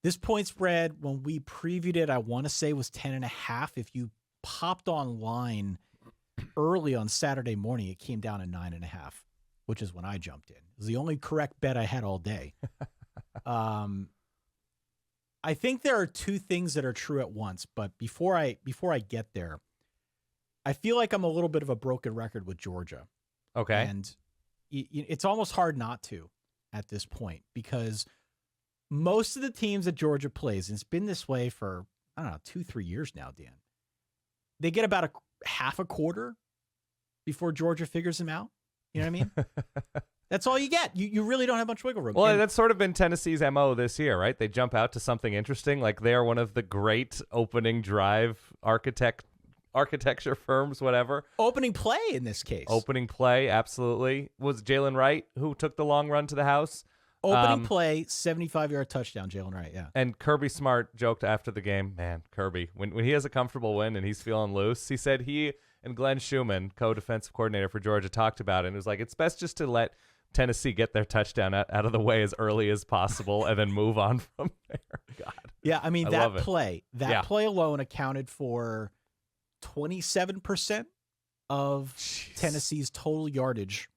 This point spread, when we previewed it, I want to say was 10.5. If you popped online early on Saturday morning, it came down to 9.5, which is when I jumped in. It was the only correct bet I had all day. I think there are two things that are true at once, but before I get there, I feel like I'm a little bit of a broken record with Georgia. Okay. And it's almost hard not to at this point, because most of the teams that Georgia plays, and it's been this way for, I don't know, 2-3 years now, Dan, they get about a half a quarter before Georgia figures them out. You know what I mean? That's all you get. You really don't have much wiggle room. Well, that's sort of been Tennessee's MO this year, right? They jump out to something interesting. Like, they are one of the great opening drive architecture firms, whatever. Opening play in this case. Opening play, absolutely. Was Jalen Wright who took the long run to the house? Opening play, 75-yard touchdown, Jalen Wright, yeah. And Kirby Smart joked after the game, man, Kirby, when he has a comfortable win and he's feeling loose, he said he and Glenn Schumann, co-defensive coordinator for Georgia, talked about it. And it was like, it's best just to let Tennessee get their touchdown out of the way as early as possible and then move on from there. God. Yeah, I mean, that play alone accounted for 27% of Tennessee's total yardage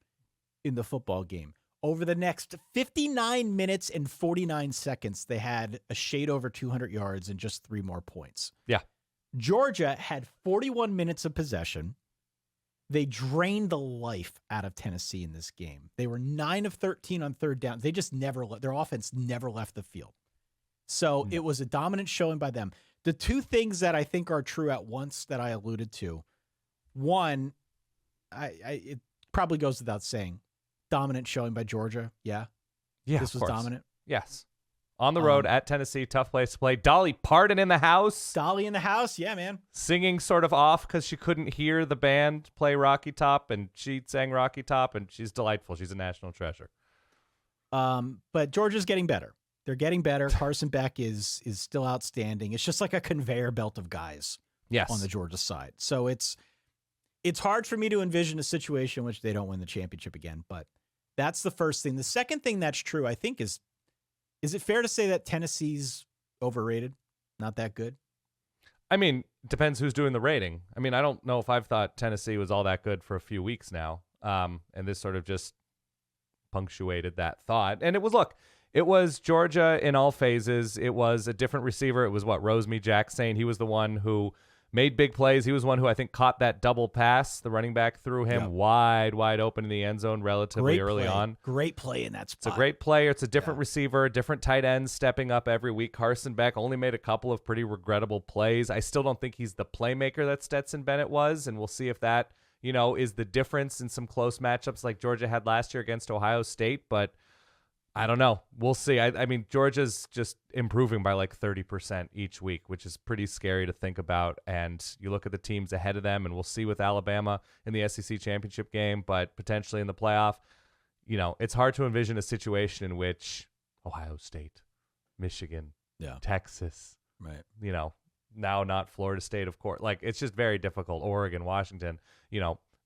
in the football game. Over the next 59 minutes and 49 seconds, they had a shade over 200 yards and just 3 more points. Yeah. Georgia had 41 minutes of possession. They drained the life out of Tennessee in this game. They were 9 of 13 on third down. They just their offense never left the field. So It was a dominant showing by them. The two things that I think are true at once that I alluded to, one, it probably goes without saying, dominant showing by Georgia. Yeah. This was dominant. Yes. On the road at Tennessee, tough place to play. Dolly Parton in the house. Dolly in the house. Yeah, man. Singing sort of off because she couldn't hear the band play Rocky Top, and she sang Rocky Top, and she's delightful. She's a national treasure. But Georgia's getting better. They're getting better. Carson Beck is still outstanding. It's just like a conveyor belt of guys on the Georgia side. So it's hard for me to envision a situation in which they don't win the championship again, but that's the first thing. The second thing that's true, I think, is it fair to say that Tennessee's overrated? Not that good? I mean, depends who's doing the rating. I mean, I don't know if I've thought Tennessee was all that good for a few weeks now. And this sort of just punctuated that thought. And it was Georgia in all phases. It was a different receiver. It was Rosemy Jack saying he was the one who made big plays. He was one who I think caught that double pass. The running back threw him wide open in the end zone relatively early on. Great play in that spot. It's a great player. It's a different receiver, different tight end stepping up every week. Carson Beck only made a couple of pretty regrettable plays. I still don't think he's the playmaker that Stetson Bennett was, and we'll see if that, is the difference in some close matchups like Georgia had last year against Ohio State, but I don't know. We'll see. I mean, Georgia's just improving by like 30% each week, which is pretty scary to think about. And you look at the teams ahead of them, and we'll see with Alabama in the SEC championship game, but potentially in the playoff. It's hard to envision a situation in which Ohio State, Michigan, Texas, right? Now not Florida State, of course. Like, it's just very difficult. Oregon, Washington,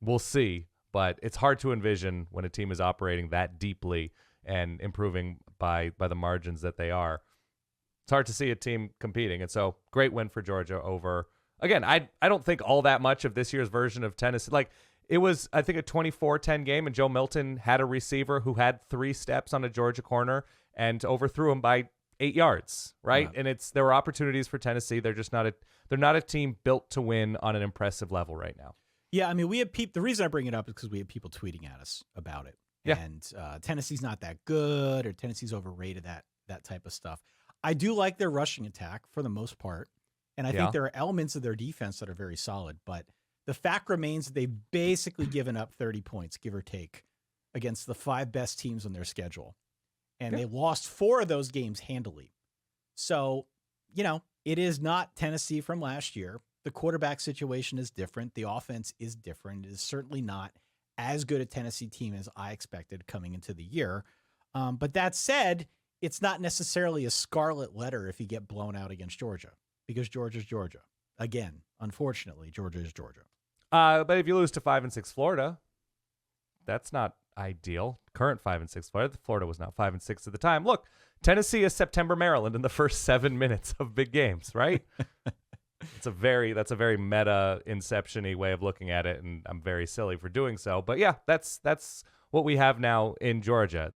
we'll see. But it's hard to envision when a team is operating that deeply and improving by the margins that they are. It's hard to see a team competing. And so great win for Georgia over, again, I don't think all that much of this year's version of Tennessee. Like, it was, I think, a 24-10 game, and Joe Milton had a receiver who had 3 steps on a Georgia corner and overthrew him by 8 yards, right? Yeah. And there were opportunities for Tennessee. They're just they're not a team built to win on an impressive level right now. Yeah, I mean, we have the reason I bring it up is because we have people tweeting at us about it. Yeah. And Tennessee's not that good, or Tennessee's overrated, that type of stuff. I do like their rushing attack for the most part, and I think there are elements of their defense that are very solid. But the fact remains that they've basically given up 30 points, give or take, against the 5 best teams on their schedule. And they lost 4 of those games handily. So, it is not Tennessee from last year. The quarterback situation is different. The offense is different. It is certainly not as good a Tennessee team as I expected coming into the year. But that said, it's not necessarily a scarlet letter if you get blown out against Georgia, because Georgia's Georgia. Again, unfortunately, Georgia is Georgia. But if you lose to 5-6 Florida, that's not ideal. Current 5-6 Florida. Florida was not 5-6 at the time. Look, Tennessee is September, Maryland in the first 7 minutes of big games, right? That's a very meta inception-y way of looking at it, and I'm very silly for doing so. But yeah, that's what we have now in Georgia.